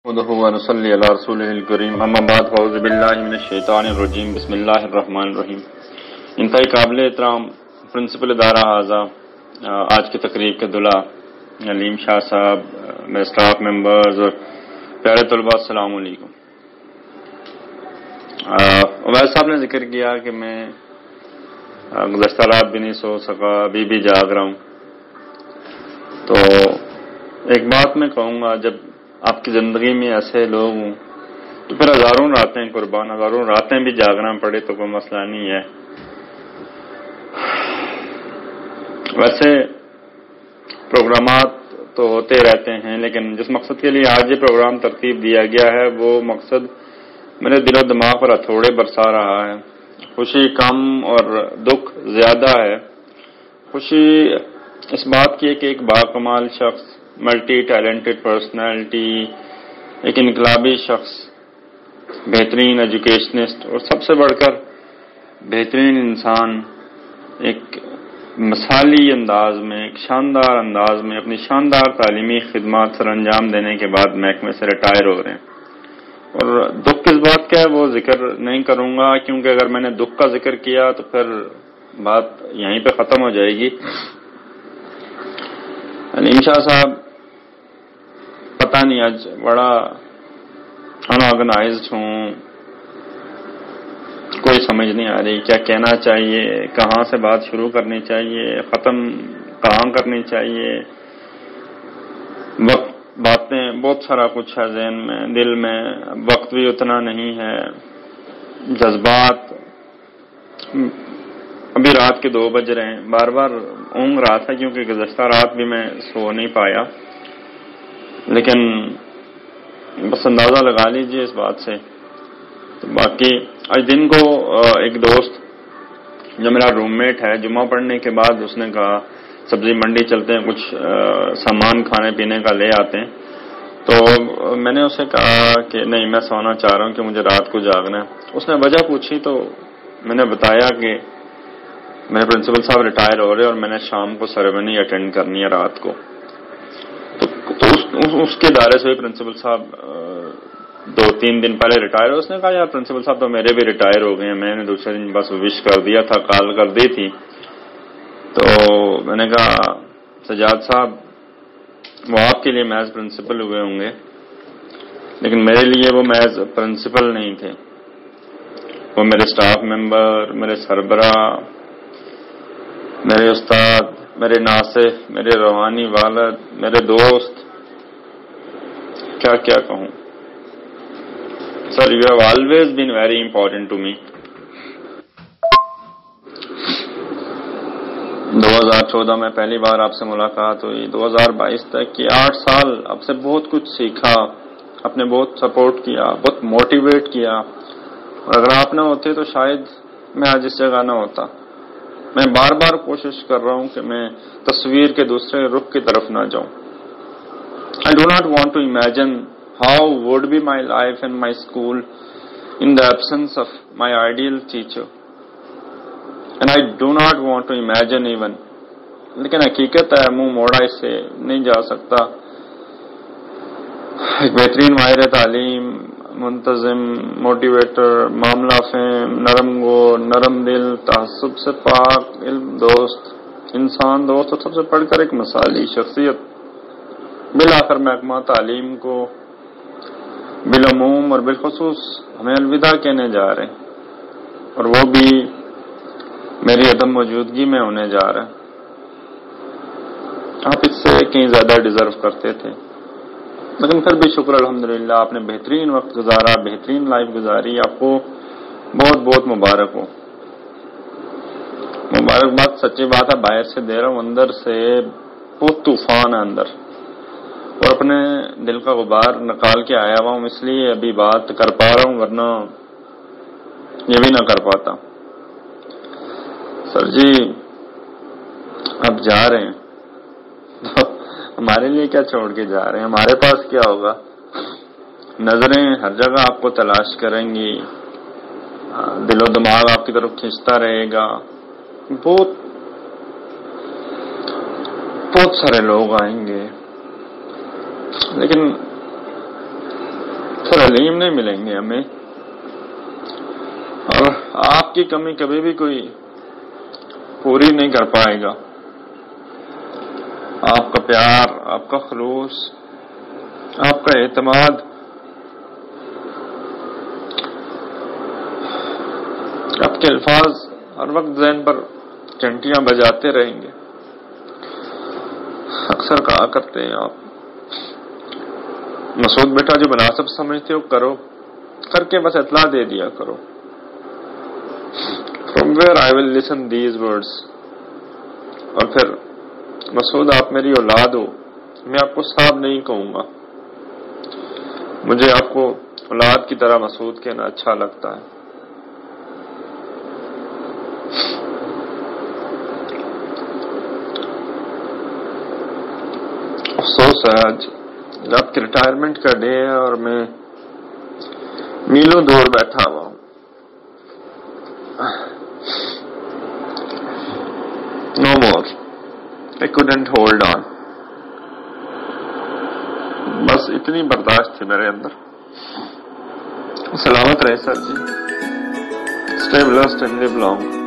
نحمده ونصلي على رسوله الكريم اما بعد فاعوذ بالله من الشیطان الرجیم بسم اللہ الرحمن الرحیم۔ انتہائی قابل احترام پرنسپل ادارہ اعضا، آج کی تقریب کے دلہا علیم شاہ صاحب، میرے اسٹاف ممبرز اور پیارے طلباء، السلام علیکم۔ عبید صاحب نے ذکر کیا کہ میں گزشتہ رات بھی نہیں سو سکا، ابھی بھی جاگ رہا ہوں۔ تو ایک بات میں کہوں گا، جب آپ کی زندگی میں ایسے لوگ ہوں تو پھر ہزاروں راتیں قربان، ہزاروں راتیں بھی جاگنا پڑے تو کوئی مسئلہ نہیں ہے۔ ویسے پروگرامات تو ہوتے رہتے ہیں، لیکن جس مقصد کے لیے آج یہ پروگرام ترتیب دیا گیا ہے وہ مقصد میرے دل و دماغ پر ہتھوڑے برسا رہا ہے۔ خوشی کم اور دکھ زیادہ ہے۔ خوشی اس بات کی ہے کہ ایک باکمال شخص، ملٹی ٹیلنٹڈ پرسنالٹی، ایک انقلابی شخص، بہترین ایجوکیشنسٹ اور سب سے بڑھ کر بہترین انسان، ایک مثالی انداز میں، ایک شاندار انداز میں اپنی شاندار تعلیمی خدمات سر انجام دینے کے بعد محکمے سے ریٹائر ہو رہے ہیں۔ اور دکھ کس بات کا ہے وہ ذکر نہیں کروں گا، کیونکہ اگر میں نے دکھ کا ذکر کیا تو پھر بات یہیں پہ ختم ہو جائے گی۔ علیم شاہ صاحب پتہ نہیں آج بڑا انآرگنائزڈ ہوں، کوئی سمجھ نہیں آ رہی کیا کہنا چاہیے، کہاں سے بات شروع کرنی چاہیے، ختم کہاں کرنی چاہیے۔ باتیں بہت سارا کچھ ہے ذہن میں، دل میں، وقت بھی اتنا نہیں ہے، جذبات۔ ابھی رات کے 2 بج رہے ہیں، بار بار اونگ رہا تھا کیونکہ گزشتہ رات بھی میں سو نہیں پایا، لیکن بس اندازہ لگا لیجئے اس بات سے۔ تو باقی آج دن کو ایک دوست جو میرا روم میٹ ہے، جمعہ پڑھنے کے بعد اس نے کہا سبزی منڈی چلتے ہیں، کچھ سامان کھانے پینے کا لے آتے ہیں۔ تو میں نے اسے کہا کہ نہیں، میں سونا چاہ رہا ہوں کہ مجھے رات کو جاگنا ہے۔ اس نے وجہ پوچھی تو میں نے بتایا کہ میرے پرنسپل صاحب ریٹائر ہو رہے اور میں نے شام کو سیریمنی اٹینڈ کرنی ہے رات کو۔ تو اس کے دائرے سے پرنسپل صاحب 2-3 دن پہلے ریٹائر ہوئے۔ اس نے کہا یار پرنسپل صاحب تو میرے بھی ریٹائر ہو گئے ہیں، میں نے دوسرے دن بس وش کر دیا تھا، کال کر دی تھی۔ تو میں نے کہا سجاد صاحب وہ آپ کے لیے محض پرنسپل ہوئے ہوں گے، لیکن میرے لیے وہ محض پرنسپل نہیں تھے، وہ میرے سٹاف ممبر، میرے سربراہ، میرے استاد، میرے ناصح، میرے روحانی والد، میرے دوست، کیا کیا کہوں۔ Sir, you have always been very important to me. 2014 میں پہلی بار آپ سے ملاقات ہوئی، 2022 تک کی 8 سال آپ سے بہت کچھ سیکھا، آپ نے بہت سپورٹ کیا، بہت موٹیویٹ کیا، اور اگر آپ نہ ہوتے تو شاید میں آج اس جگہ نہ ہوتا۔ میں بار بار کوشش کر رہا ہوں کہ میں تصویر کے دوسرے رخ کی طرف نہ جاؤں۔ I do not want to imagine how would be my life and my school in the absence of my ideal teacher. And I do not want to imagine even. لیکن حقیقت ہے، منہ موڑا اس سے نہیں جا سکتا۔ ایک بہترین ماہر تعلیم، منتظم، موٹیویٹر، معاملہ فہم، نرم گو، نرم دل، تعصب سے پاک، علم دوست، انسان دوست، اور سب سے پڑھ کر ایک مثالی شخصیت، بالآخر محکمہ تعلیم کو بالعموم اور بالخصوص ہمیں الوداع کہنے جا رہے ہیں، اور وہ بھی میری عدم موجودگی میں ہونے جا رہا ہے۔ آپ اس سے کہیں زیادہ ڈیزرو کرتے تھے، لیکن پھر بھی شکر الحمدللہ، آپ نے بہترین وقت گزارا، بہترین لائف گزاری، آپ کو بہت بہت مبارک ہو۔ مبارکباد سچی بات ہے باہر سے دے رہا ہوں، اندر سے بہت طوفان ہے اندر، اور اپنے دل کا غبار نکال کے آیا ہوا ہوں، اس لیے ابھی بات کر پا رہا ہوں، ورنہ یہ بھی نہ کر پاتا۔ سر جی اب جا رہے ہیں تو ہمارے لیے کیا چھوڑ کے جا رہے ہیں؟ ہمارے پاس کیا ہوگا؟ نظریں ہر جگہ آپ کو تلاش کریں گی، دل و دماغ آپ کی طرف کھینچتا رہے گا، بہت سارے لوگ آئیں گے، لیکن پھر علیم نہیں ملیں گے ہمیں، اور آپ کی کمی کبھی بھی کوئی پوری نہیں کر پائے گا۔ آپ کا پیار، آپ کا خلوص، آپ کا اعتماد، آپ کے الفاظ ہر وقت ذہن پر گھنٹیاں بجاتے رہیں گے۔ اکثر کہا کرتے ہیں آپ، مسعود بیٹا جو مناسب سمجھتے ہو کرو، کر کے بس اطلاع دے دیا کرو۔ From where I will listen these words۔ اور پھر مسعود آپ میری اولاد ہو، میں آپ کو صاحب نہیں کہوں گا، مجھے آپ کو اولاد کی طرح مسعود کہنا اچھا لگتا ہے۔ افسوس ہے آج آپ کی ریٹائرمنٹ کا ڈے ہے اور میں میلوں دور بیٹھا ہوا ہوں۔ No more۔ I couldn't hold on۔ بس اتنی برداشت تھی میرے اندر۔ سلامت رہے سر جی۔ Stay blessed and live long۔